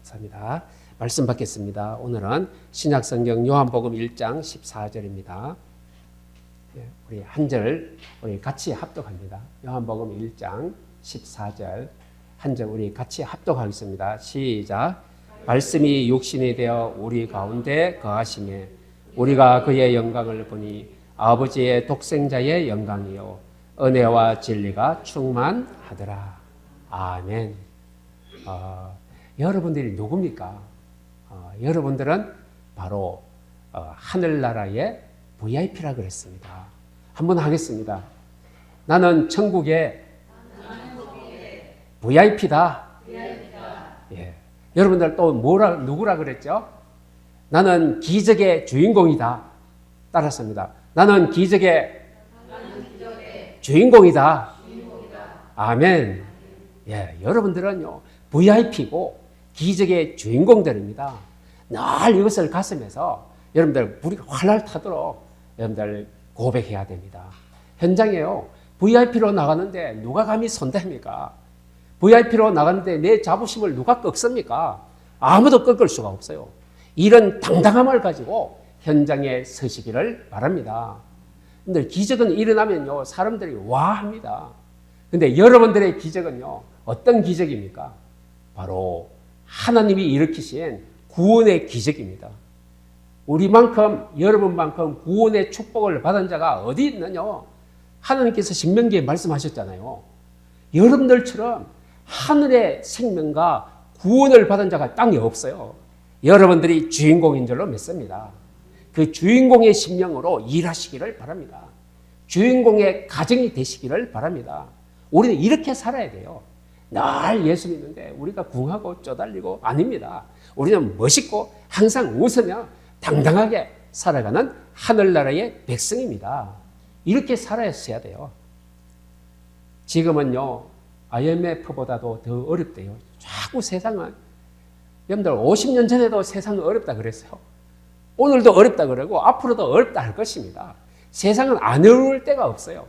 감사합니다. 말씀 받겠습니다. 오늘은 신약성경 요한복음 1장 14절입니다. 우리 한 절 우리 같이 합독합니다. 요한복음 1장 14절 한 절 우리 같이 합독하겠습니다. 시작. 말씀이 육신이 되어 우리 가운데 거하시매 우리가 그의 영광을 보니 아버지의 독생자의 영광이요 은혜와 진리가 충만하더라. 아멘. 여러분들이 누굽니까? 여러분들은 바로 하늘나라의 VIP라 그랬습니다. 한번 하겠습니다. 나는 천국의 VIP다. 예. 여러분들 또 누구라 그랬죠? 나는 기적의 주인공이다. 따랐습니다. 나는 기적의 주인공이다. 아멘. 예, 여러분들은요 VIP고 기적의 주인공들입니다. 늘 이것을 가슴에서 여러분들 불이 활활 타도록 여러분들 고백해야 됩니다. 현장에요 VIP로 나가는데 누가 감히 선대합니까? VIP로 나가는데 내 자부심을 누가 꺾습니까? 아무도 꺾을 수가 없어요. 이런 당당함을 가지고 현장에 서시기를 바랍니다. 근데 기적은 일어나면요 사람들이 와 합니다. 근데 여러분들의 기적은요 어떤 기적입니까? 바로 하나님이 일으키신 구원의 기적입니다. 우리만큼 여러분만큼 구원의 축복을 받은 자가 어디 있느냐? 하나님께서 신명기에 말씀하셨잖아요. 여러분들처럼 하늘의 생명과 구원을 받은 자가 땅에 없어요. 여러분들이 주인공인 줄로 믿습니다. 그 주인공의 심령으로 일하시기를 바랍니다. 주인공의 가정이 되시기를 바랍니다. 우리는 이렇게 살아야 돼요. 늘 예수 믿는데 우리가 궁하고 쪼달리고 아닙니다. 우리는 멋있고 항상 웃으며 당당하게 살아가는 하늘나라의 백성입니다. 이렇게 살아야 돼요. 지금은요 IMF보다도 더 어렵대요. 자꾸 세상은 여러분들 50년 전에도 세상은 어렵다 그랬어요. 오늘도 어렵다 그러고 앞으로도 어렵다 할 것입니다. 세상은 안 어려울 때가 없어요.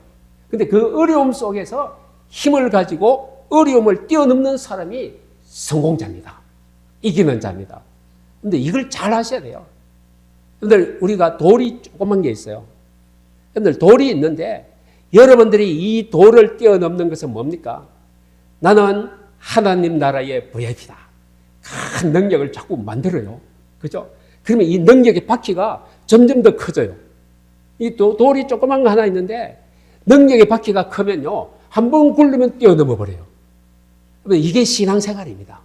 근데 그 어려움 속에서 힘을 가지고 어려움을 뛰어넘는 사람이 성공자입니다. 이기는 자입니다. 근데 이걸 잘 하셔야 돼요. 여러분들 우리가 돌이 조그만 게 있어요. 여러분들 돌이 있는데 여러분들이 이 돌을 뛰어넘는 것은 뭡니까? 나는 하나님 나라의 VIP다. 큰 능력을 자꾸 만들어요. 그죠? 그러면 이 능력의 바퀴가 점점 더 커져요. 이 돌이 조그만 거 하나 있는데 능력의 바퀴가 크면요. 한번 굴르면 뛰어넘어 버려요. 이게 신앙생활입니다.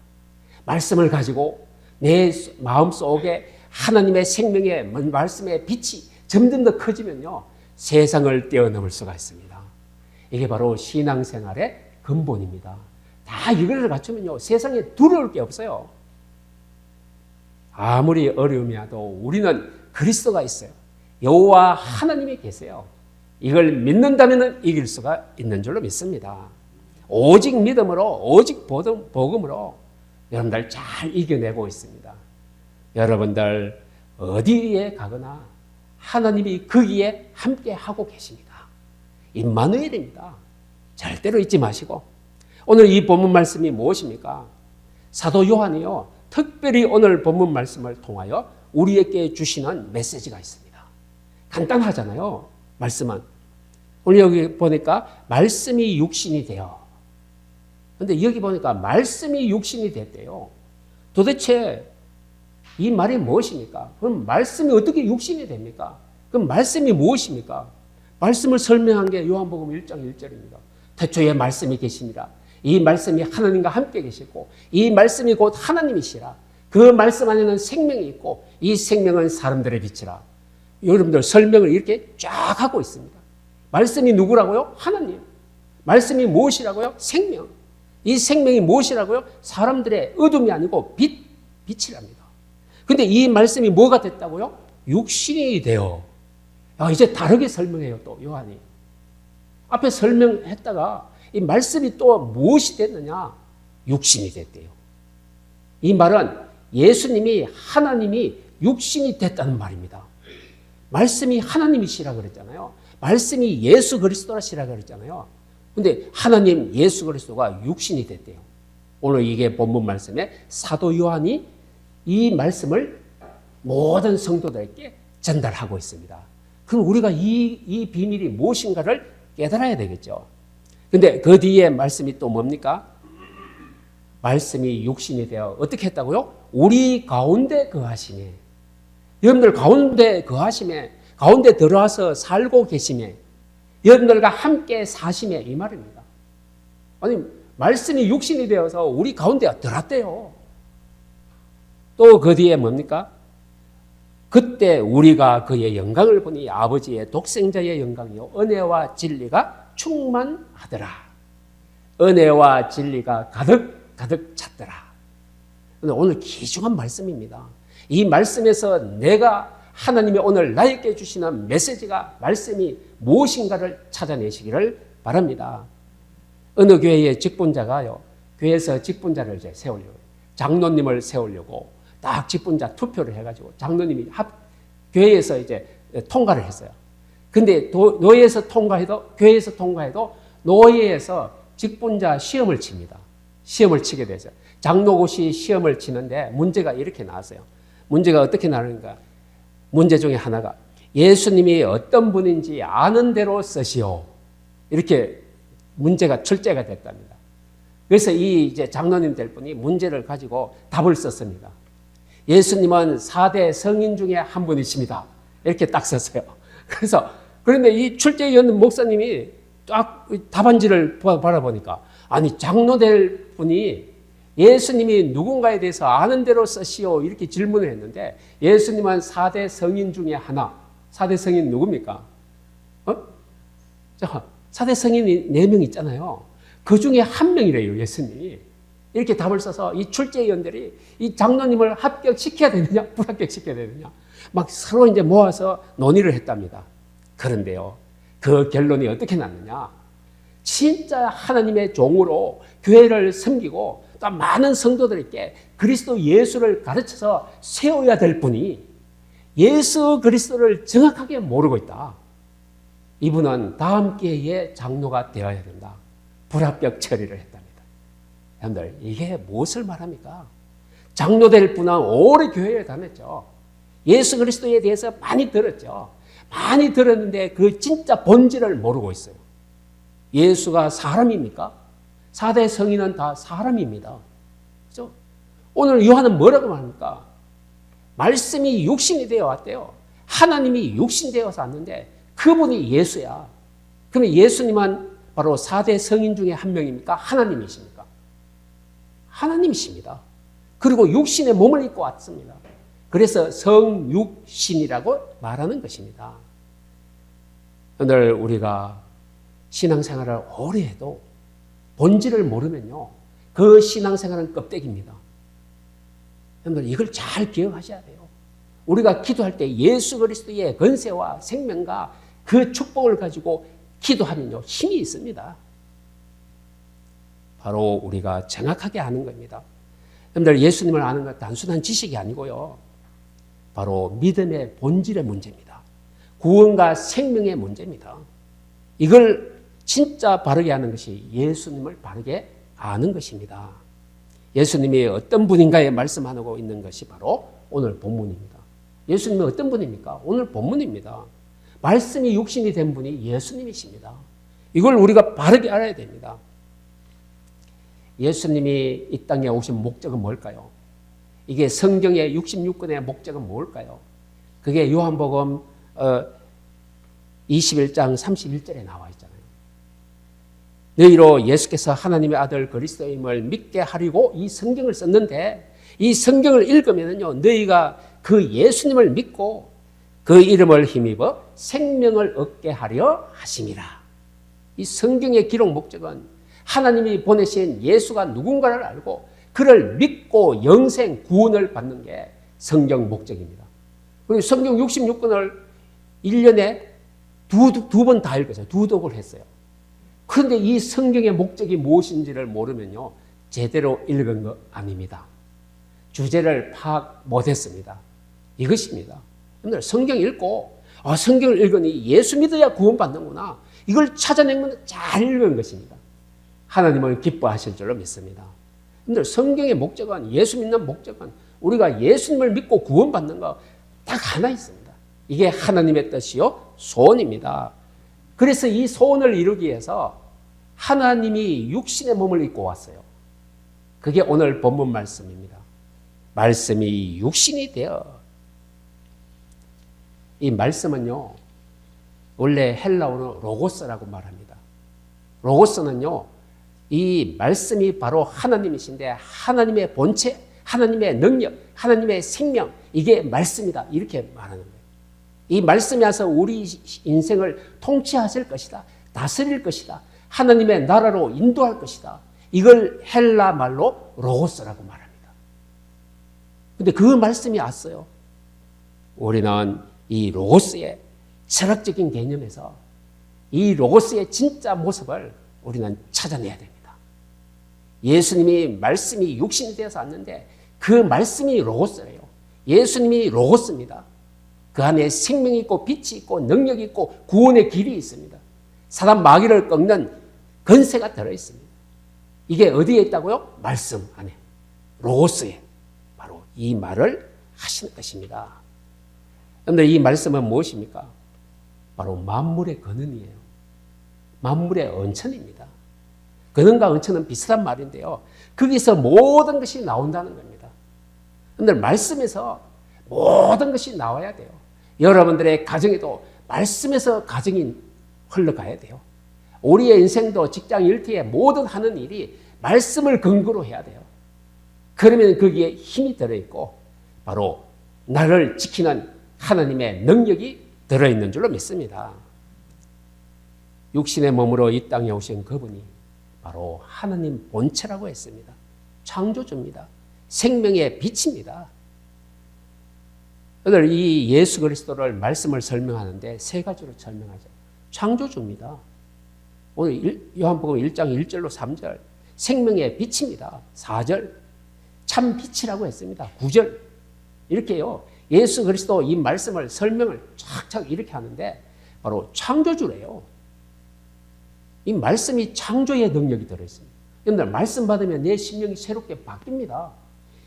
말씀을 가지고 내 마음속에 하나님의 생명의 말씀의 빛이 점점 더 커지면요. 세상을 뛰어넘을 수가 있습니다. 이게 바로 신앙생활의 근본입니다. 다 이걸 갖추면요. 세상에 두려울 게 없어요. 아무리 어려움이 와도 우리는 그리스도가 있어요. 여호와 하나님이 계세요. 이걸 믿는다면 이길 수가 있는 줄로 믿습니다. 오직 믿음으로 오직 복음으로 여러분들 잘 이겨내고 있습니다. 여러분들 어디에 가거나 하나님이 거기에 함께 하고 계십니다. 임마누엘입니다. 절대로 잊지 마시고 오늘 이 본문 말씀이 무엇입니까? 사도 요한이요 특별히 오늘 본문 말씀을 통하여 우리에게 주시는 메시지가 있습니다. 간단하잖아요. 말씀은 오늘 여기 보니까 말씀이 육신이 되어 근데 여기 보니까 말씀이 육신이 됐대요. 도대체 이 말이 무엇입니까? 그럼 말씀이 어떻게 육신이 됩니까? 그럼 말씀이 무엇입니까? 말씀을 설명한 게 요한복음 1장 1절입니다. 태초에 말씀이 계시니라. 이 말씀이 하나님과 함께 계시고 이 말씀이 곧 하나님이시라. 그 말씀 안에는 생명이 있고 이 생명은 사람들의 빛이라. 여러분들 설명을 이렇게 쫙 하고 있습니다. 말씀이 누구라고요? 하나님. 말씀이 무엇이라고요? 생명. 이 생명이 무엇이라고요? 사람들의 어둠이 아니고 빛이랍니다. 근데 이 말씀이 뭐가 됐다고요? 육신이 되어. 이제 다르게 설명해요, 또 요한이. 앞에 설명했다가 이 말씀이 또 무엇이 됐느냐? 육신이 됐대요. 이 말은 예수님이 하나님이 육신이 됐다는 말입니다. 말씀이 하나님이시라 그랬잖아요. 말씀이 예수 그리스도라시라 그랬잖아요. 근데 하나님 예수 그리스도가 육신이 됐대요. 오늘 이게 본문 말씀에 사도 요한이 이 말씀을 모든 성도들에게 전달하고 있습니다. 그럼 우리가 이 비밀이 무엇인가를 깨달아야 되겠죠. 근데 그 뒤에 말씀이 또 뭡니까? 말씀이 육신이 되어 어떻게 했다고요? 우리 가운데 거하시네. 여러분들 가운데 거하심에, 가운데 들어와서 살고 계심에, 여러분들과 함께 사심에, 이 말입니다. 아니, 말씀이 육신이 되어서 우리 가운데 들어왔대요. 또 그 뒤에 뭡니까? 그때 우리가 그의 영광을 보니 아버지의 독생자의 영광이요 은혜와 진리가 충만하더라. 은혜와 진리가 가득 찼더라. 오늘 귀중한 말씀입니다. 이 말씀에서 내가 하나님이 오늘 나에게 주시는 메시지가, 말씀이 무엇인가를 찾아내시기를 바랍니다. 어느 교회의 직분자가요, 교회에서 직분자를 이제 세우려고, 장로님을 세우려고 딱 직분자 투표를 해가지고 장로님이 교회에서 이제 통과를 했어요. 근데 교회에서 통과해도 노예에서 직분자 시험을 칩니다. 시험을 치게 되죠. 장로고시 시험을 치는데 문제가 이렇게 나왔어요. 문제가 어떻게 나오는가? 문제 중에 하나가 예수님이 어떤 분인지 아는 대로 쓰시오. 이렇게 문제가 출제가 됐답니다. 그래서 이 이제 장로님 될 분이 문제를 가지고 답을 썼습니다. 예수님은 4대 성인 중에 한 분이십니다. 이렇게 딱 썼어요. 그런데 이 출제위원 목사님이 딱 답안지를 바라보니까, 아니, 장로 될 분이 예수님이 누군가에 대해서 아는 대로 쓰시오 이렇게 질문을 했는데, 예수님은 4대 성인 중에 하나. 4대 성인 누굽니까? 4대 성인이 4명 있잖아요. 그 중에 한 명이래요, 예수님이. 이렇게 답을 써서 이 출제위원들이 이 장로님을 합격시켜야 되느냐, 불합격시켜야 되느냐, 막 서로 이제 모아서 논의를 했답니다. 그런데요, 그 결론이 어떻게 났느냐? 진짜 하나님의 종으로 교회를 섬기고 또 많은 성도들에게 그리스도 예수를 가르쳐서 세워야 될 분이 예수 그리스도를 정확하게 모르고 있다. 이분은 다음 기회에 장로가 되어야 된다. 불합격 처리를 했답니다. 여러분들, 이게 무엇을 말합니까? 장로 될 분은 오래 교회에 다녔죠. 예수 그리스도에 대해서 많이 들었죠. 많이 들었는데 그 진짜 본질을 모르고 있어요. 예수가 사람입니까? 4대 성인은 다 사람입니다. 그렇죠? 오늘 요한은 뭐라고 말합니까? 말씀이 육신이 되어 왔대요. 하나님이 육신 되어서 왔는데 그분이 예수야. 그러면 예수님은 바로 4대 성인 중에 한 명입니까? 하나님이십니까? 하나님이십니다. 그리고 육신의 몸을 입고 왔습니다. 그래서 성육신이라고 말하는 것입니다. 오늘 우리가 신앙생활을 오래 해도 본질을 모르면요, 그 신앙생활은 껍데기입니다. 여러분들, 이걸 잘 기억하셔야 돼요. 우리가 기도할 때 예수 그리스도의 권세와 생명과 그 축복을 가지고 기도하면요, 힘이 있습니다. 바로 우리가 정확하게 아는 겁니다. 여러분들, 예수님을 아는 건 단순한 지식이 아니고요, 바로 믿음의 본질의 문제입니다. 구원과 생명의 문제입니다. 이걸 진짜 바르게 아는 것이 예수님을 바르게 아는 것입니다. 예수님이 어떤 분인가에 말씀하고 있는 것이 바로 오늘 본문입니다. 예수님이 어떤 분입니까? 오늘 본문입니다. 말씀이 육신이 된 분이 예수님이십니다. 이걸 우리가 바르게 알아야 됩니다. 예수님이 이 땅에 오신 목적은 뭘까요? 이게 성경의 66권의 목적은 뭘까요? 그게 요한복음 21장 31절에 나와 있잖아요. 너희로 예수께서 하나님의 아들 그리스도임을 믿게 하려고 이 성경을 썼는데, 이 성경을 읽으면요, 너희가 그 예수님을 믿고 그 이름을 힘입어 생명을 얻게 하려 하심이라. 이 성경의 기록 목적은 하나님이 보내신 예수가 누군가를 알고 그를 믿고 영생 구원을 받는 게 성경 목적입니다. 그리고 성경 66권을 1년에 두 번 다 읽었어요. 두 독을 했어요. 그런데 이 성경의 목적이 무엇인지를 모르면요, 제대로 읽은 거 아닙니다. 주제를 파악 못했습니다. 이것입니다. 여러분들, 성경 읽고 성경을 읽으니 예수 믿어야 구원받는구나, 이걸 찾아낸 건 잘 읽은 것입니다. 하나님은 기뻐하실 줄로 믿습니다. 근데 성경의 목적은, 예수 믿는 목적은 우리가 예수님을 믿고 구원받는 거 딱 하나 있습니다. 이게 하나님의 뜻이요 소원입니다. 그래서 이 소원을 이루기 위해서 하나님이 육신의 몸을 입고 왔어요. 그게 오늘 본문 말씀입니다. 말씀이 육신이 되어. 이 말씀은요, 원래 헬라어로 로고스라고 말합니다. 로고스는요, 이 말씀이 바로 하나님이신데 하나님의 본체, 하나님의 능력, 하나님의 생명, 이게 말씀이다. 이렇게 말하는 거예요. 이 말씀이 와서 우리 인생을 통치하실 것이다. 다스릴 것이다. 하나님의 나라로 인도할 것이다. 이걸 헬라 말로 로고스라고 말합니다. 근데 그 말씀이 왔어요. 우리는 이 로고스의 철학적인 개념에서 이 로고스의 진짜 모습을 우리는 찾아내야 됩니다. 예수님이 말씀이 육신이 되어서 왔는데 그 말씀이 로고스래요. 예수님이 로고스입니다. 그 안에 생명이 있고 빛이 있고 능력이 있고 구원의 길이 있습니다. 사단 마귀를 꺾는 권세가 들어있습니다. 이게 어디에 있다고요? 말씀 안에, 로고스에 바로 이 말을 하시는 것입니다. 그런데 이 말씀은 무엇입니까? 바로 만물의 근원이에요. 만물의 언천입니다. 근원과 언천은 비슷한 말인데요. 거기서 모든 것이 나온다는 겁니다. 그런데 말씀에서 모든 것이 나와야 돼요. 여러분들의 가정에도 말씀에서 가정이 흘러가야 돼요. 우리의 인생도 직장 일터에 모든 하는 일이 말씀을 근거로 해야 돼요. 그러면 거기에 힘이 들어있고 바로 나를 지키는 하나님의 능력이 들어있는 줄로 믿습니다. 육신의 몸으로 이 땅에 오신 그분이 바로 하나님 본체라고 했습니다. 창조주입니다. 생명의 빛입니다. 오늘 이 예수 그리스도를 말씀을 설명하는데 세 가지로 설명하죠. 창조주입니다. 오늘 요한복음 1장 1절로 3절 생명의 빛입니다. 4절 참 빛이라고 했습니다. 9절 이렇게요. 예수 그리스도 이 말씀을 설명을 쫙쫙 이렇게 하는데 바로 창조주래요. 이 말씀이 창조의 능력이 들어있습니다. 여러분들 말씀 받으면 내 심령이 새롭게 바뀝니다.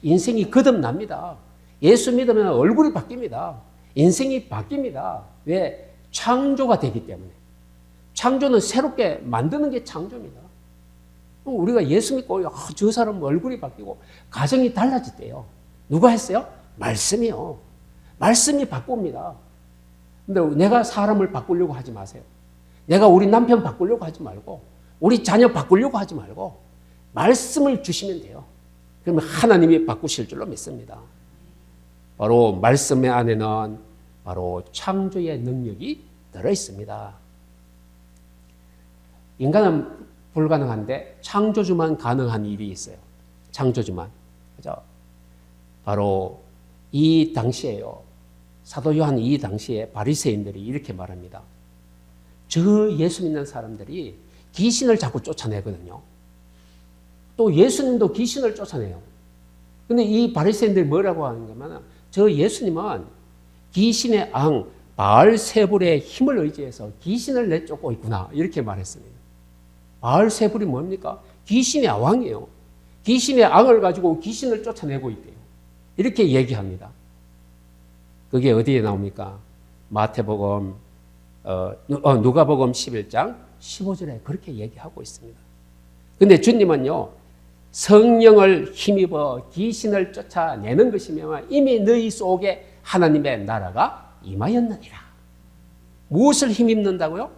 인생이 거듭납니다. 예수 믿으면 얼굴이 바뀝니다. 인생이 바뀝니다. 왜? 창조가 되기 때문에. 창조는 새롭게 만드는 게 창조입니다. 우리가 예수 믿고 저 사람 얼굴이 바뀌고 가정이 달라졌대요. 누가 했어요? 말씀이요. 말씀이 바꿉니다. 근데 내가 사람을 바꾸려고 하지 마세요. 내가 우리 남편 바꾸려고 하지 말고 우리 자녀 바꾸려고 하지 말고 말씀을 주시면 돼요. 그러면 하나님이 바꾸실 줄로 믿습니다. 바로 말씀의 안에는 바로 창조의 능력이 들어있습니다. 인간은 불가능한데 창조주만 가능한 일이 있어요. 창조주만. 그죠? 바로 이 당시에요. 사도 요한 이 당시에 바리새인들이 이렇게 말합니다. 저 예수 믿는 사람들이 귀신을 자꾸 쫓아내거든요. 또 예수님도 귀신을 쫓아내요. 근데 이 바리새인들이 뭐라고 하는 거냐면 저 예수님은 귀신의 앙 바알세불의 힘을 의지해서 귀신을 내쫓고 있구나 이렇게 말했습니다. 바알세불이 뭡니까? 귀신의 왕이에요. 귀신의 앙을 가지고 귀신을 쫓아내고 있대요. 이렇게 얘기합니다. 그게 어디에 나옵니까? 마태복음 누가복음 11장 15절에 그렇게 얘기하고 있습니다. 근데 주님은요, 성령을 힘입어 귀신을 쫓아내는 것이면 이미 너희 속에 하나님의 나라가 임하였느니라. 무엇을 힘입는다고요?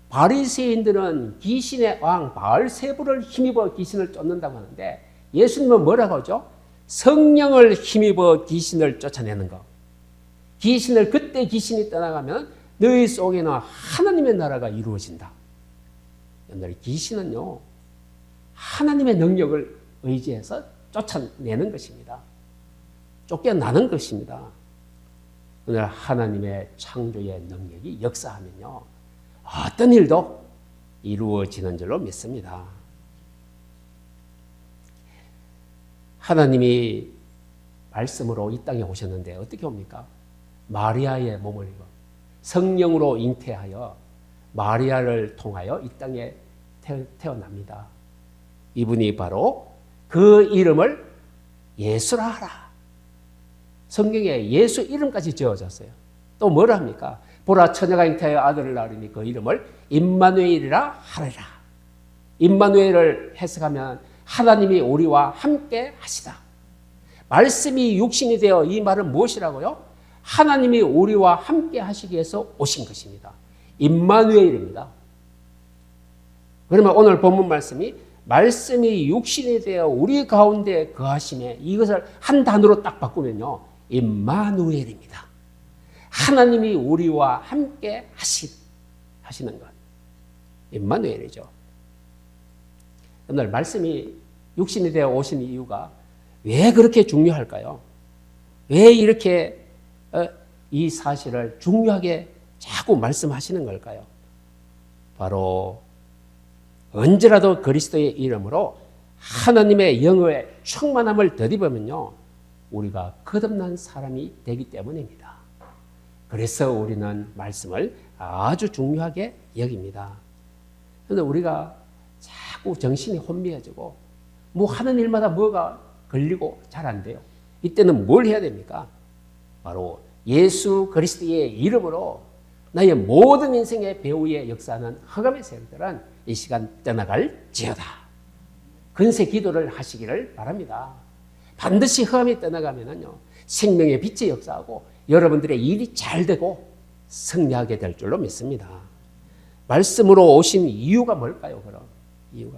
바리새인들은 귀신의 왕 바알세불을 힘입어 귀신을 쫓는다고 하는데 예수님은 뭐라고 하죠? 성령을 힘입어 귀신을 쫓아내는 것. 귀신을 그때 귀신이 떠나가면 너희 속에는 하나님의 나라가 이루어진다. 여러분들 귀신은요 하나님의 능력을 의지해서 쫓아내는 것입니다. 쫓겨나는 것입니다. 오늘 하나님의 창조의 능력이 역사하면요 어떤 일도 이루어지는 줄로 믿습니다. 하나님이 말씀으로 이 땅에 오셨는데 어떻게 옵니까? 마리아의 몸을 입어 성령으로 잉태하여 마리아를 통하여 이 땅에 태어납니다. 이분이 바로 그 이름을 예수라 하라. 성경에 예수 이름까지 지어졌어요. 또 뭐라 합니까? 보라 처녀가 잉태하여 아들을 낳으리니 그 이름을 임마누엘이라 하리라. 임마누엘을 해석하면 하나님이 우리와 함께 하시다. 말씀이 육신이 되어 이 말은 무엇이라고요? 하나님이 우리와 함께 하시기 위해서 오신 것입니다. 임마누엘입니다. 그러면 오늘 본문 말씀이 육신이 되어 우리 가운데 거하심에 이것을 한 단어로 딱 바꾸면요. 임마누엘입니다. 하나님이 우리와 함께 하시는 것. 임마누엘이죠. 오늘 말씀이 육신이 되어 오신 이유가 왜 그렇게 중요할까요? 왜 이렇게 이 사실을 중요하게 자꾸 말씀하시는 걸까요? 바로 언제라도 그리스도의 이름으로 하나님의 영의 충만함을 덧입으면요, 우리가 거듭난 사람이 되기 때문입니다. 그래서 우리는 말씀을 아주 중요하게 여깁니다. 그런데 우리가 자꾸 정신이 혼미해지고 뭐 하는 일마다 뭐가 걸리고 잘 안 돼요. 이때는 뭘 해야 됩니까? 바로 예수 그리스도의 이름으로 나의 모든 인생의 배후에 역사하는 흑암의 세력들은 이 시간 떠나갈지어다. 근세 기도를 하시기를 바랍니다. 반드시 흑암이 떠나가면은요, 생명의 빛이 역사하고 여러분들의 일이 잘 되고 승리하게 될 줄로 믿습니다. 말씀으로 오신 이유가 뭘까요, 그럼? 이유가.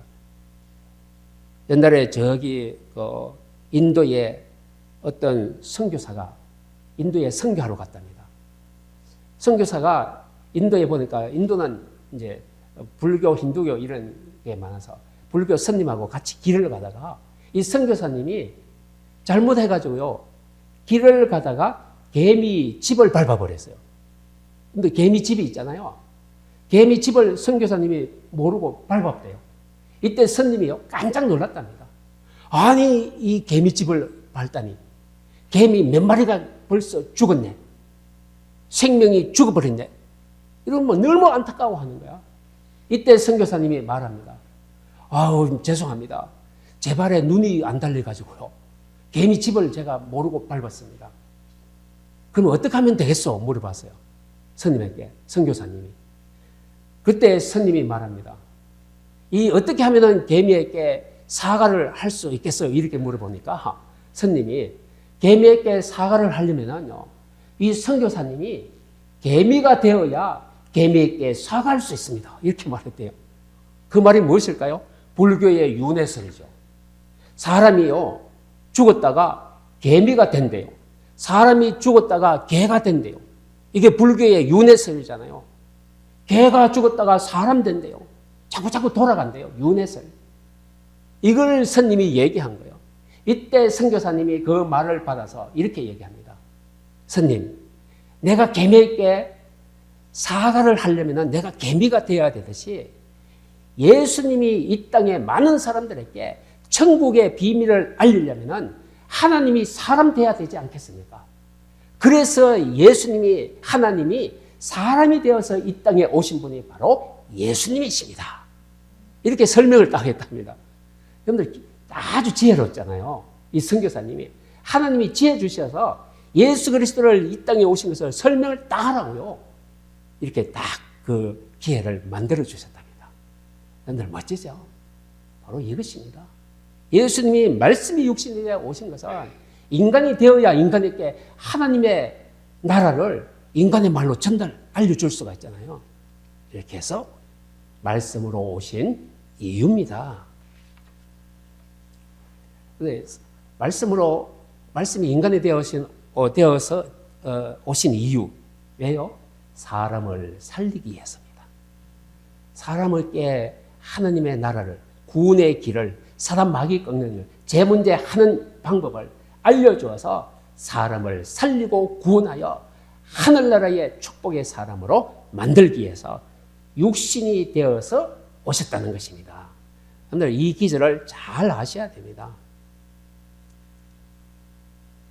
옛날에 저기 인도에 어떤 선교사가 인도에 선교하러 갔답니다. 선교사가 인도에 보니까 인도는 이제 불교, 힌두교 이런 게 많아서 불교 스님하고 같이 길을 가다가 이 선교사님이 잘못해가지고요, 길을 가다가 개미 집을 밟아버렸어요. 근데 개미 집이 있잖아요. 개미 집을 선교사님이 모르고 밟았대요. 이때 스님이요, 깜짝 놀랐답니다. 아니, 이 개미 집을 밟다니. 개미 몇 마리가 벌써 죽었네. 생명이 죽어버렸네. 이러면 너무 안타까워하는 거야. 이때 선교사님이 말합니다. 아우, 죄송합니다. 제 발에 눈이 안 달려가지고요, 개미 집을 제가 모르고 밟았습니다. 그럼 어떻게 하면 되겠소? 물어봤어요. 스님에게, 선교사님이. 그때 스님이 말합니다. 이 어떻게 하면 개미에게 사과를 할 수 있겠어요? 이렇게 물어보니까 스님이 개미에게 사과를 하려면요, 이 선교사님이 개미가 되어야 개미에게 사과할 수 있습니다. 이렇게 말했대요. 그 말이 무엇일까요? 불교의 윤회설이죠. 사람이요, 죽었다가 개미가 된대요. 사람이 죽었다가 개가 된대요. 이게 불교의 윤회설이잖아요. 개가 죽었다가 사람 된대요. 자꾸 돌아간대요. 윤회설. 이걸 스님이 얘기한 거예요. 이때 선교사님이 그 말을 받아서 이렇게 얘기합니다. 스님, 내가 개미에게 사과를 하려면 내가 개미가 되어야 되듯이 예수님이 이 땅에 많은 사람들에게 천국의 비밀을 알리려면 하나님이 사람 되어야 되지 않겠습니까? 그래서 예수님이, 하나님이 사람이 되어서 이 땅에 오신 분이 바로 예수님이십니다. 이렇게 설명을 딱 했답니다. 여러분들 아주 지혜롭잖아요. 이 선교사님이. 하나님이 지혜 주셔서 예수 그리스도를 이 땅에 오신 것을 설명을 딱 하라고요. 이렇게 딱 그 기회를 만들어 주셨답니다. 여러분들 멋지죠? 바로 이것입니다. 예수님이 말씀이 육신이 되어 오신 것은 인간이 되어야 인간에게 하나님의 나라를 인간의 말로 알려줄 수가 있잖아요. 이렇게 해서 말씀으로 오신 이유입니다. 말씀이 인간이 되어서 오신 이유. 왜요? 사람을 살리기 위해서입니다. 사람에게 하나님의 나라를, 구원의 길을, 사람 마귀 꺾는 일, 재문제하는 방법을 알려주어서 사람을 살리고 구원하여 하늘나라의 축복의 사람으로 만들기 위해서 육신이 되어서 오셨다는 것입니다. 여러분들 이 기절을 잘 아셔야 됩니다.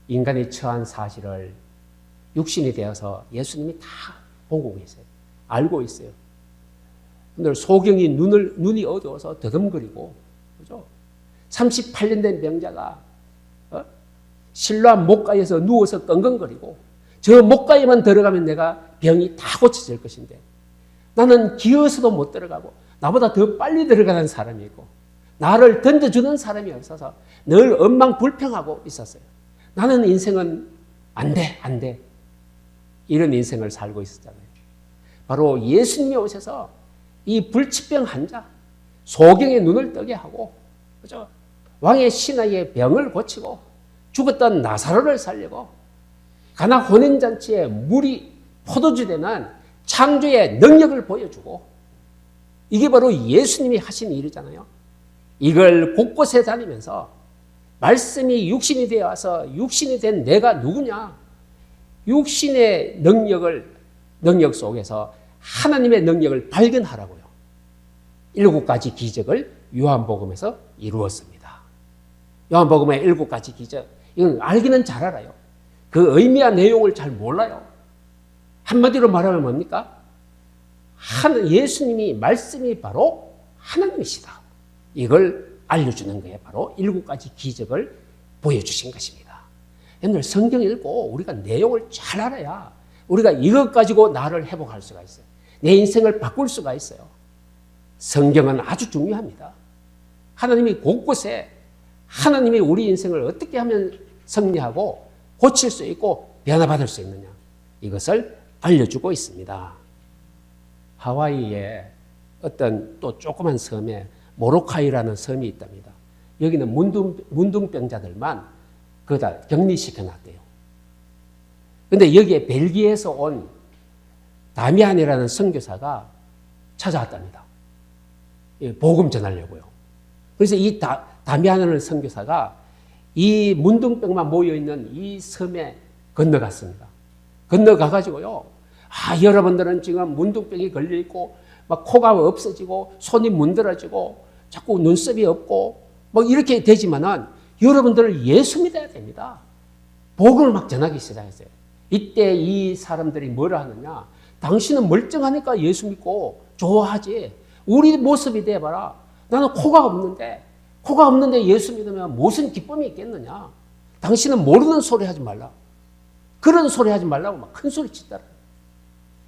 인간이 처한 사실을 육신이 되어서 예수님이 다 보고 계세요. 알고 있어요. 여러분들 소경이 눈이 어두워서 더듬거리고, 그죠? 38년 된 병자가 실로암 목가에서 누워서 끙끙거리고 저 목가에만 들어가면 내가 병이 다 고쳐질 것인데 나는 기어서도 못 들어가고 나보다 더 빨리 들어가는 사람이 있고 나를 던져주는 사람이 없어서 늘 엉망불평하고 있었어요. 나는 인생은 안 돼. 이런 인생을 살고 있었잖아요. 바로 예수님이 오셔서 이 불치병 환자, 소경의 눈을 뜨게 하고, 그죠? 왕의 신하의 병을 고치고, 죽었던 나사로를 살리고, 가나 혼인잔치에 물이 포도주 되는 창조의 능력을 보여주고, 이게 바로 예수님이 하신 일이잖아요. 이걸 곳곳에 다니면서 말씀이 육신이 되어 와서 육신이 된 내가 누구냐? 육신의 능력 속에서 하나님의 능력을 발견하라고요. 7가지 기적을 요한복음에서 이루었습니다. 요한복음의 7가지 기적, 이건 알기는 잘 알아요. 그 의미와 내용을 잘 몰라요. 한마디로 말하면 뭡니까? 예수님이 말씀이 바로 하나님이시다. 이걸 알려주는 거예요. 바로 7가지 기적을 보여주신 것입니다. 옛날 성경 읽고 우리가 내용을 잘 알아야 우리가 이것 가지고 나를 회복할 수가 있어요. 내 인생을 바꿀 수가 있어요. 성경은 아주 중요합니다. 하나님이 곳곳에 하나님이 우리 인생을 어떻게 하면 승리하고 고칠 수 있고 변화받을 수 있느냐, 이것을 알려주고 있습니다. 하와이에 어떤 또 조그만 섬에 모로카이라는 섬이 있답니다. 여기는 문둥병자들만 거기다 격리시켜놨대요. 그런데 여기에 벨기에에서 온 다미안이라는 선교사가 찾아왔답니다. 복음 전하려고요. 그래서 이 다미안이라는 선교사가 이 문둥병만 모여있는 이 섬에 건너갔습니다. 건너가가지고요. 여러분들은 지금 문둥병이 걸려있고 막 코가 없어지고 손이 문드러지고 자꾸 눈썹이 없고 막 이렇게 되지만은 여러분들은 예수 믿어야 됩니다. 복음을 막 전하기 시작했어요. 이때 이 사람들이 뭐라 하느냐? 당신은 멀쩡하니까 예수 믿고 좋아하지. 우리 모습이 돼봐라. 나는 코가 없는데 예수 믿으면 무슨 기쁨이 있겠느냐? 당신은 모르는 소리 하지 말라. 그런 소리 하지 말라고 막 큰 소리 치더라.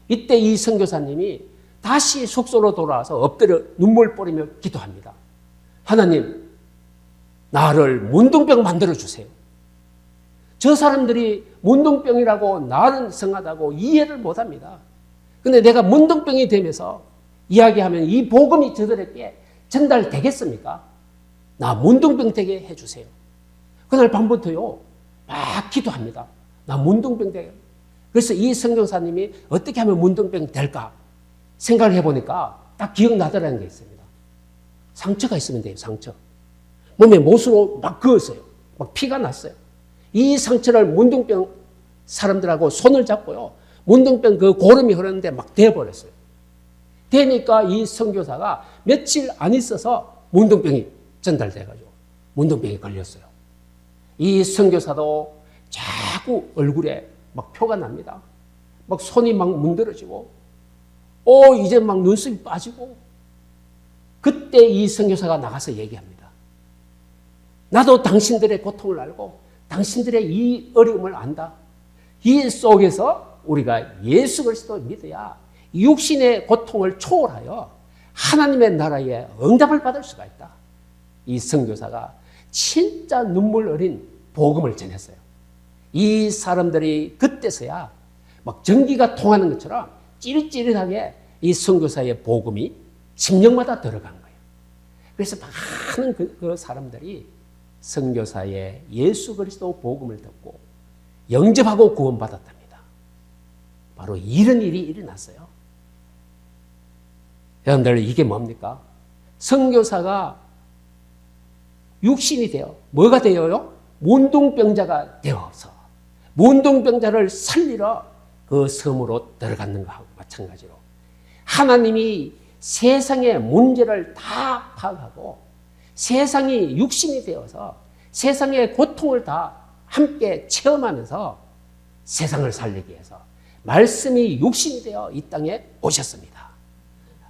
이때 이 선교사님이 다시 숙소로 돌아와서 엎드려 눈물 뿌리며 기도합니다. 하나님, 나를 문둥병 만들어주세요. 저 사람들이 문둥병이라고 나는 성하다고 이해를 못합니다. 근데 내가 문둥병이 되면서 이야기하면 이 복음이 저들에게 전달되겠습니까? 나 문둥병 되게 해주세요. 그날 밤부터요, 막 기도합니다. 나 문둥병 되게. 그래서 이 선교사님이 어떻게 하면 문둥병 될까 생각을 해보니까 딱 기억나더라는 게 있습니다. 상처가 있으면 돼요, 상처. 몸에 못으로 막 그었어요. 막 피가 났어요. 이 상처를 문둥병 사람들하고 손을 잡고요. 문둥병 그 고름이 흐르는데 막 대버렸어요. 되니까 이 선교사가 며칠 안 있어서 문둥병이 전달돼가지고 문둥병이 걸렸어요. 이 선교사도 자꾸 얼굴에 막 표가 납니다. 막 손이 막 문드러지고, 이제 막 눈썹이 빠지고, 그때 이 선교사가 나가서 얘기합니다. 나도 당신들의 고통을 알고, 당신들의 이 어려움을 안다. 이 속에서 우리가 예수 그리스도를 믿어야 육신의 고통을 초월하여 하나님의 나라에 응답을 받을 수가 있다. 이 선교사가 진짜 눈물 어린 복음을 전했어요. 이 사람들이 그때서야 막 전기가 통하는 것처럼 찌릿찌릿하게 이 선교사의 복음이 심령마다 들어간 거예요. 그래서 많은 그 사람들이 선교사의 예수 그리스도 복음을 듣고 영접하고 구원받았답니다. 바로 이런 일이 일어났어요. 여러분들, 이게 뭡니까? 선교사가 육신이 되어 뭐가 되어요? 문둥병자가 되어서 문둥병자를 살리러 그 섬으로 들어갔는 것하고 마찬가지로 하나님이 세상의 문제를 다 파악하고 세상이 육신이 되어서 세상의 고통을 다 함께 체험하면서 세상을 살리기 위해서 말씀이 육신이 되어 이 땅에 오셨습니다.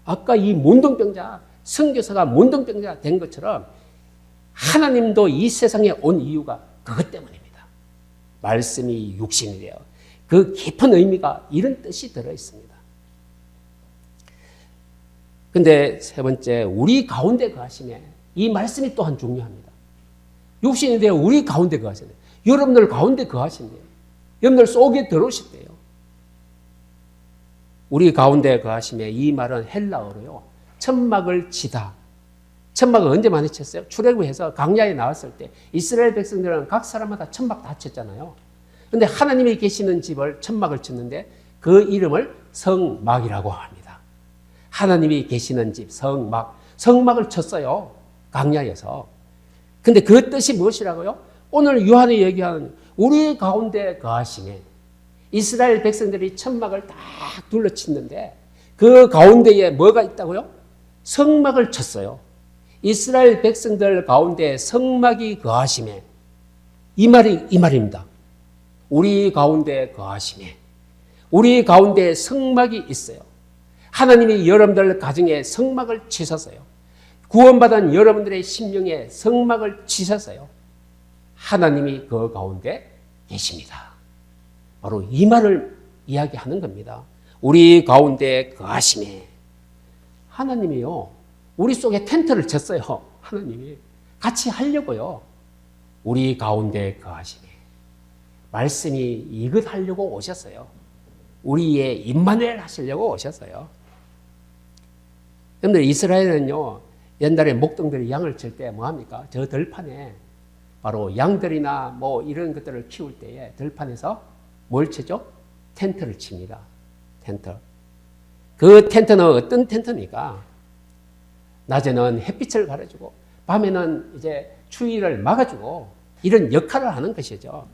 아까 이 문둥병자, 선교사가 문둥병자 된 것처럼 하나님도 이 세상에 온 이유가 그것 때문입니다. 말씀이 육신이 되어 그 깊은 의미가 이런 뜻이 들어 있습니다. 근데 세 번째, 우리 가운데 거하심에 이 말씀이 또한 중요합니다. 육신이 되어 우리 가운데 거하시네. 여러분들 가운데 거하신대요. 여러분들 속에 들어오셨대요. 우리 가운데 거하심에 이 말은 헬라어로요. 천막을 치다. 천막을 언제 많이 쳤어요? 출애굽해서 광야에 나왔을 때 이스라엘 백성들은 각 사람마다 천막 다 쳤잖아요. 근데 하나님이 계시는 집을 천막을 쳤는데 그 이름을 성막이라고 합니다. 하나님이 계시는 집 성막. 성막을 쳤어요. 광야에서. 근데 그 뜻이 무엇이라고요? 오늘 요한이 얘기하는 우리 가운데 거하심에 이스라엘 백성들이 천막을 딱 둘러쳤는데 그 가운데에 뭐가 있다고요? 성막을 쳤어요. 이스라엘 백성들 가운데 성막이 거하심에 이 말입니다. 우리 가운데 거하심에 우리 가운데 성막이 있어요. 하나님이 여러분들 가정에 성막을 치셨어요. 구원받은 여러분들의 심령에 성막을 치셨어요. 하나님이 그 가운데 계십니다. 바로 이 말을 이야기하는 겁니다. 우리 가운데 거하심에 하나님이요. 우리 속에 텐트를 쳤어요. 하나님이 같이 하려고요. 우리 가운데 거하심에 말씀이 이것 하려고 오셨어요. 우리의 임마누엘 하시려고 오셨어요. 여러분들 이스라엘은요. 옛날에 목동들이 양을 칠 때 뭐합니까? 저 들판에 바로 양들이나 뭐 이런 것들을 키울 때에 들판에서 뭘 치죠? 텐트를 칩니다. 텐트. 그 텐트는 어떤 텐트입니까? 낮에는 햇빛을 가려주고 밤에는 이제 추위를 막아주고 이런 역할을 하는 것이죠.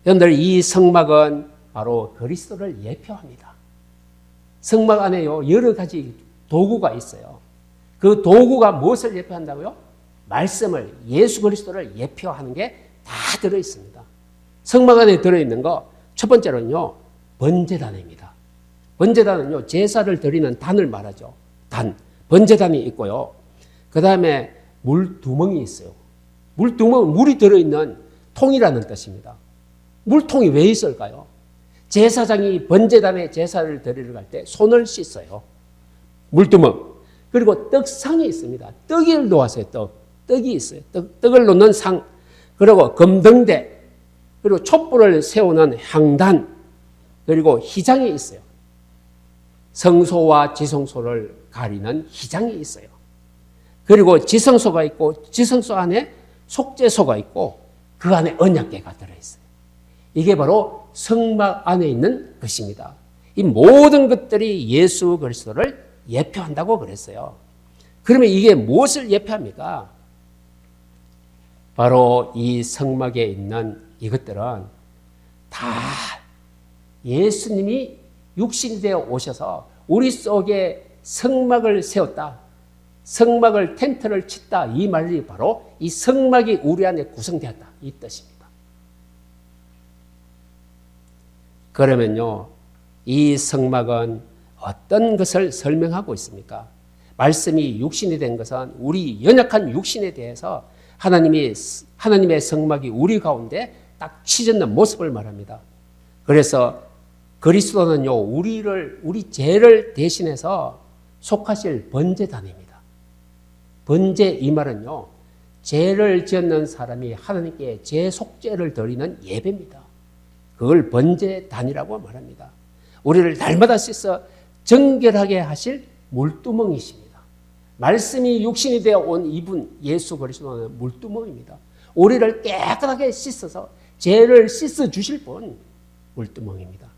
여러분들 이 성막은 바로 그리스도를 예표합니다. 성막 안에요 여러 가지 도구가 있어요. 그 도구가 무엇을 예표한다고요? 말씀을 예수 그리스도를 예표하는 게 다 들어있습니다. 성막 안에 들어있는 거 첫 번째로는요 번제단입니다. 번제단은요 제사를 드리는 단을 말하죠. 단. 번제단이 있고요. 그 다음에 물두멍이 있어요. 물두멍은 물이 들어있는 통이라는 뜻입니다. 물통이 왜 있을까요? 제사장이 번제단에 제사를 드리러 갈 때 손을 씻어요. 물두멍. 그리고 떡상이 있습니다. 떡을 놓았어요. 떡이 있어요. 떡을 놓는 상. 그리고 금등대. 그리고 촛불을 세우는 향단. 그리고 희장이 있어요. 성소와 지성소를 가리는 희장이 있어요. 그리고 지성소가 있고 지성소 안에 속죄소가 있고 그 안에 언약궤가 들어있어요. 이게 바로 성막 안에 있는 것입니다. 이 모든 것들이 예수 그리스도를 예표한다고 그랬어요. 그러면 이게 무엇을 예표합니까? 바로 이 성막에 있는 이것들은 다 예수님이 육신이 되어 오셔서 우리 속에 성막을 세웠다. 성막을 텐트를 쳤다. 이 말이 바로 이 성막이 우리 안에 구성되었다. 이 뜻입니다. 그러면요. 이 성막은 어떤 것을 설명하고 있습니까? 말씀이 육신이 된 것은 우리 연약한 육신에 대해서 하나님의 성막이 우리 가운데 딱 치젓는 모습을 말합니다. 그래서 그리스도는요, 우리 죄를 대신해서 속하실 번제단입니다. 번제 이 말은요, 죄를 지었는 사람이 하나님께 죄 속죄를 드리는 예배입니다. 그걸 번제단이라고 말합니다. 우리를 날마다 씻어 정결하게 하실 물두멍이십니다. 말씀이 육신이 되어 온 이분 예수 그리스도는 물두멍입니다. 우리를 깨끗하게 씻어서 죄를 씻어 주실 분 물두멍입니다.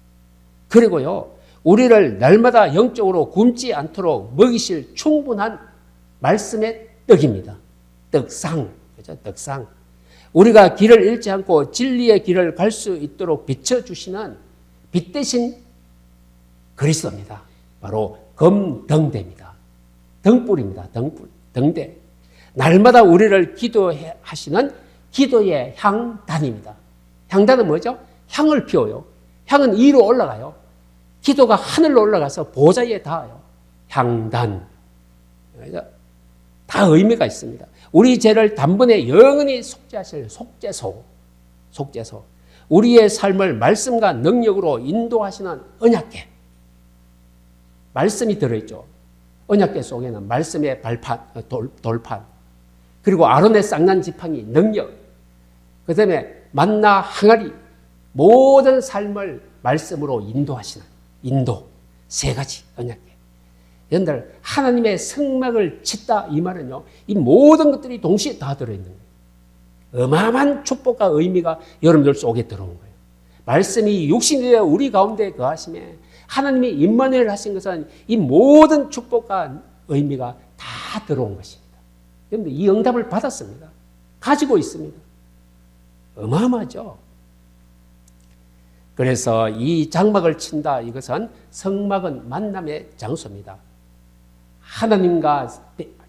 그리고요, 우리를 날마다 영적으로 굶지 않도록 먹이실 충분한 말씀의 떡입니다. 떡상, 그죠? 떡상. 우리가 길을 잃지 않고 진리의 길을 갈 수 있도록 비춰주시는 빛 대신 그리스도입니다. 바로 금등대입니다. 등불입니다. 등불, 등대. 날마다 우리를 기도하시는 기도의 향단입니다. 향단은 뭐죠? 향을 피워요. 향은 위로 올라가요. 기도가 하늘로 올라가서 보좌에 닿아요. 향단. 다 의미가 있습니다. 우리 죄를 단번에 영원히 속죄하실 속죄소. 우리의 삶을 말씀과 능력으로 인도하시는 언약궤. 말씀이 들어있죠. 언약궤 속에는 말씀의 발판, 돌판, 그리고 아론의 쌍난 지팡이, 능력, 그 다음에 만나 항아리, 모든 삶을 말씀으로 인도하시는 인도, 세 가지 언약궤. 여러분들 하나님의 성막을 짓다 이 말은요, 이 모든 것들이 동시에 다 들어있는 거예요. 어마어마한 축복과 의미가 여러분들 속에 들어온 거예요. 말씀이 육신이 되어 우리 가운데 거하심에 하나님이 임마누엘 하신 것은 이 모든 축복과 의미가 다 들어온 것입니다. 여러분들 이 응답을 받았습니다. 가지고 있습니다. 어마어마하죠. 그래서 이 장막을 친다 이것은 성막은 만남의 장소입니다. 하나님과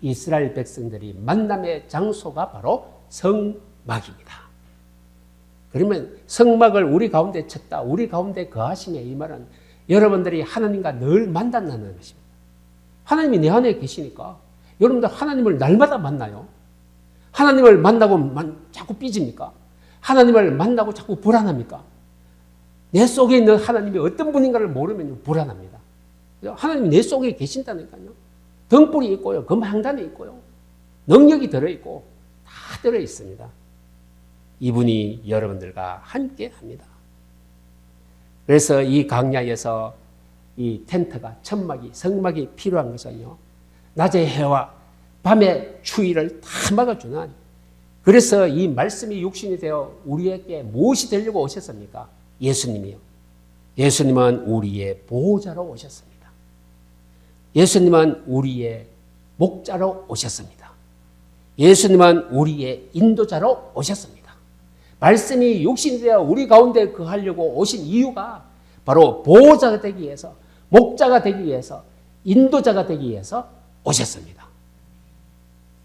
이스라엘 백성들이 만남의 장소가 바로 성막입니다. 그러면 성막을 우리 가운데 쳤다, 우리 가운데 거하시며 이 말은 여러분들이 하나님과 늘 만난다는 것입니다. 하나님이 내 안에 계시니까 여러분들 하나님을 날마다 만나요. 하나님을 만나고 자꾸 삐집니까? 하나님을 만나고 자꾸 불안합니까? 내 속에 있는 하나님이 어떤 분인가를 모르면 불안합니다. 하나님이 내 속에 계신다니까요. 등불이 있고요. 금항단이 있고요. 능력이 들어있고 다 들어있습니다. 이분이 여러분들과 함께 합니다. 그래서 이 강야에서 이 텐트가, 천막이, 성막이 필요한 것은요, 낮의 해와 밤의 추위를 다 막아주는, 그래서 이 말씀이 육신이 되어 우리에게 무엇이 되려고 오셨습니까? 예수님이요. 예수님은 우리의 보호자로 오셨습니다. 예수님은 우리의 목자로 오셨습니다. 예수님은 우리의 인도자로 오셨습니다. 말씀이 육신이 되어 우리 가운데 거하려고 오신 이유가 바로 보호자가 되기 위해서, 목자가 되기 위해서, 인도자가 되기 위해서 오셨습니다.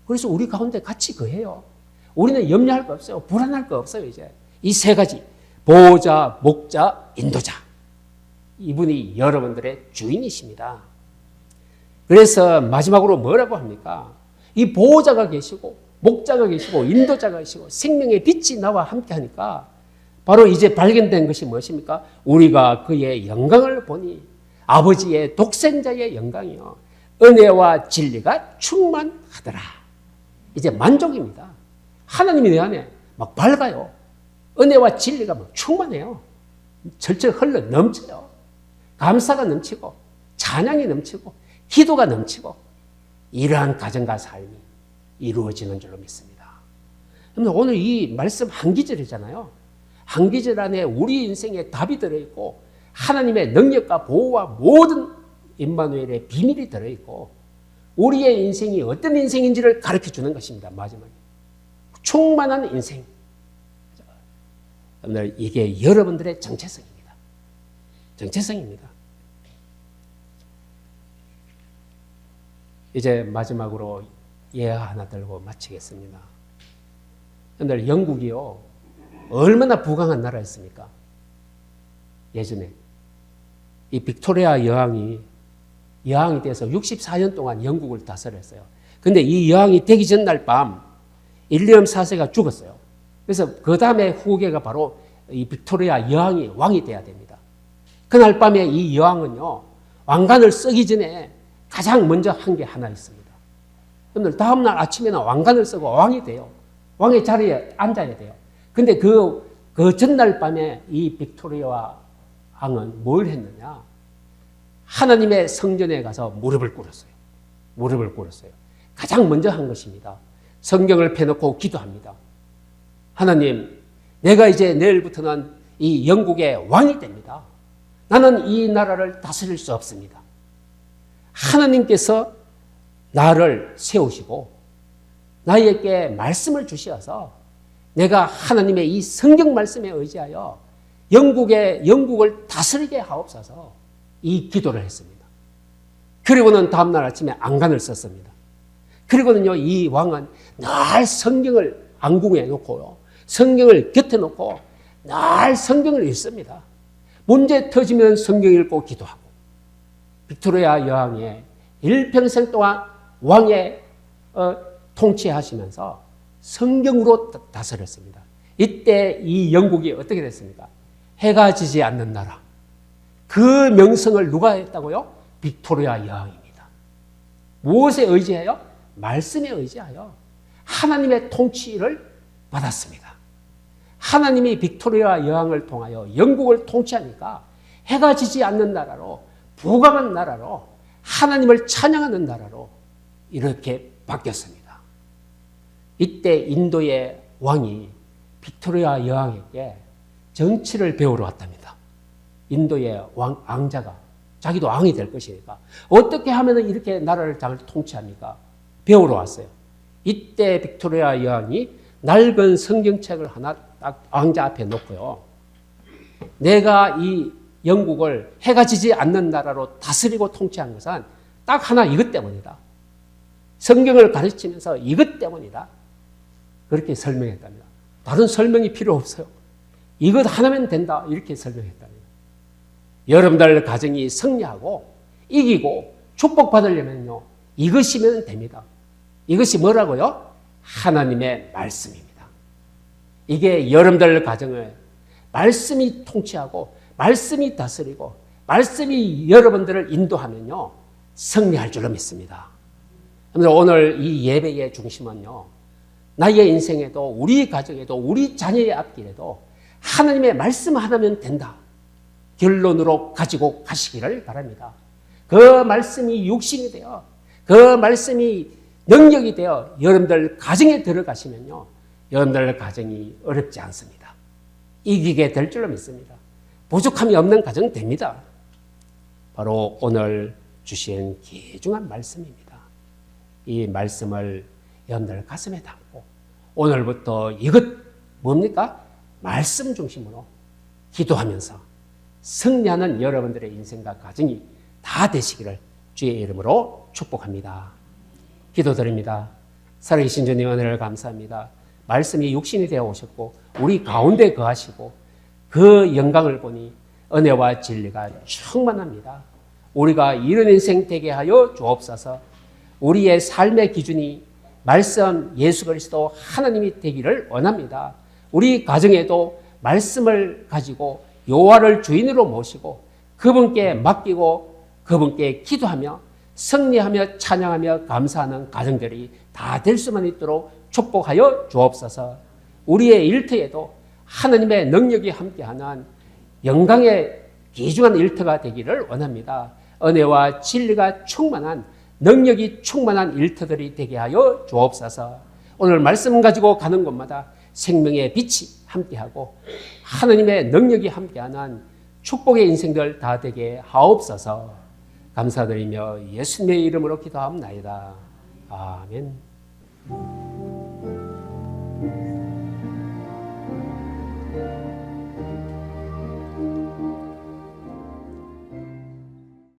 그래서 우리 가운데 같이 거해요. 우리는 염려할 거 없어요. 불안할 거 없어요. 이제 이 세 가지, 보호자, 목자, 인도자, 이분이 여러분들의 주인이십니다. 그래서 마지막으로 뭐라고 합니까? 이 보호자가 계시고 목자가 계시고 인도자가 계시고 생명의 빛이 나와 함께 하니까 바로 이제 발견된 것이 무엇입니까? 우리가 그의 영광을 보니 아버지의 독생자의 영광이요, 은혜와 진리가 충만하더라. 이제 만족입니다. 하나님이 내 안에 막 밝아요. 은혜와 진리가 막 충만해요. 절절 흘러 넘쳐요. 감사가 넘치고 찬양이 넘치고 기도가 넘치고 이러한 가정과 삶이 이루어지는 줄로 믿습니다. 오늘 이 말씀 한 기절이잖아요. 한 기절 안에 우리 인생에 답이 들어있고 하나님의 능력과 보호와 모든 임마누엘의 비밀이 들어있고 우리의 인생이 어떤 인생인지를 가르쳐주는 것입니다. 마지막에 충만한 인생. 오늘 이게 여러분들의 정체성입니다. 정체성입니다. 이제 마지막으로 예화 하나 들고 마치겠습니다. 오늘 영국이요, 얼마나 부강한 나라였습니까? 예전에 이 빅토리아 여왕이 돼서 64년 동안 영국을 다스렸어요. 근데 이 여왕이 되기 전날 밤 윌리엄 4세가 죽었어요. 그래서 그 다음에 후계가 바로 이 빅토리아 여왕이 왕이 돼야 됩니다. 그날 밤에 이 여왕은요, 왕관을 쓰기 전에 가장 먼저 한 게 하나 있습니다. 여러분들 다음날 아침에는 왕관을 쓰고 왕이 돼요. 왕의 자리에 앉아야 돼요. 근데 그 전날 밤에 이 빅토리아 왕은 뭘 했느냐? 하나님의 성전에 가서 무릎을 꿇었어요. 무릎을 꿇었어요. 가장 먼저 한 것입니다. 성경을 펴놓고 기도합니다. 하나님, 내가 이제 내일부터는 이 영국의 왕이 됩니다. 나는 이 나라를 다스릴 수 없습니다. 하나님께서 나를 세우시고 나에게 말씀을 주셔서 내가 하나님의 이 성경 말씀에 의지하여 영국을 다스리게 하옵소서, 이 기도를 했습니다. 그리고는 다음날 아침에 안간을 썼습니다. 그리고는요, 이 왕은 늘 성경을 안궁에 놓고요, 성경을 곁에 놓고 늘 성경을 읽습니다. 문제 터지면 성경 읽고 기도하고, 빅토리아 여왕의 일평생 동안 왕의 통치하시면서 성경으로 다스렸습니다. 이때 이 영국이 어떻게 됐습니까? 해가 지지 않는 나라. 그 명성을 누가 했다고요? 빅토리아 여왕입니다. 무엇에 의지해요? 말씀에 의지하여 하나님의 통치를 받았습니다. 하나님이 빅토리아 여왕을 통하여 영국을 통치하니까 해가 지지 않는 나라로, 부강한 나라로, 하나님을 찬양하는 나라로 이렇게 바뀌었습니다. 이때 인도의 왕이 빅토리아 여왕에게 정치를 배우러 왔답니다. 인도의 왕자가 자기도 왕이 될 것이니까 어떻게 하면 이렇게 나라를 잘 통치합니까? 배우러 왔어요. 이때 빅토리아 여왕이 낡은 성경책을 하나 딱 왕자 앞에 놓고요. 내가 이 영국을 해가 지지 않는 나라로 다스리고 통치한 것은 딱 하나 이것 때문이다. 성경을 가르치면서 이것 때문이다. 그렇게 설명했답니다. 다른 설명이 필요 없어요. 이것 하나면 된다. 이렇게 설명했답니다. 여러분들 가정이 승리하고 이기고 축복받으려면요. 이것이면 됩니다. 이것이 뭐라고요? 하나님의 말씀입니다. 이게 여러분들 가정을 말씀이 통치하고 말씀이 다스리고 말씀이 여러분들을 인도하면요. 승리할 줄로 믿습니다. 오늘 이 예배의 중심은요. 나의 인생에도 우리 가정에도 우리 자녀의 앞길에도 하나님의 말씀 하나면 된다. 결론으로 가지고 가시기를 바랍니다. 그 말씀이 육신이 되어 그 말씀이 능력이 되어 여러분들 가정에 들어가시면요. 여러분들 가정이 어렵지 않습니다. 이기게 될 줄로 믿습니다. 부족함이 없는 가정 됩니다. 바로 오늘 주신 귀중한 말씀입니다. 이 말씀을 여러분들 가슴에 담고 오늘부터 이것 뭡니까? 말씀 중심으로 기도하면서 승리하는 여러분들의 인생과 가정이 다 되시기를 주의 이름으로 축복합니다. 기도드립니다. 살아계신 주님 은혜를 감사합니다. 말씀이 육신이 되어 오셨고 우리 가운데 거하시고 그 영광을 보니 은혜와 진리가 충만합니다. 우리가 이런 인생 되게 하여 주옵소서. 우리의 삶의 기준이 말씀 예수 그리스도 하나님이 되기를 원합니다. 우리 가정에도 말씀을 가지고 여호와를 주인으로 모시고 그분께 맡기고 그분께 기도하며 승리하며 찬양하며 감사하는 가정들이 다 될 수만 있도록 축복하여 주옵소서. 우리의 일터에도 하나님의 능력이 함께하는 영광의 귀중한 일터가 되기를 원합니다. 은혜와 진리가 충만한 능력이 충만한 일터들이 되게 하여 주옵소서. 오늘 말씀 가지고 가는 곳마다 생명의 빛이 함께하고 하나님의 능력이 함께하는 축복의 인생들 다 되게 하옵소서. 감사드리며 예수님의 이름으로 기도합나이다. 아멘.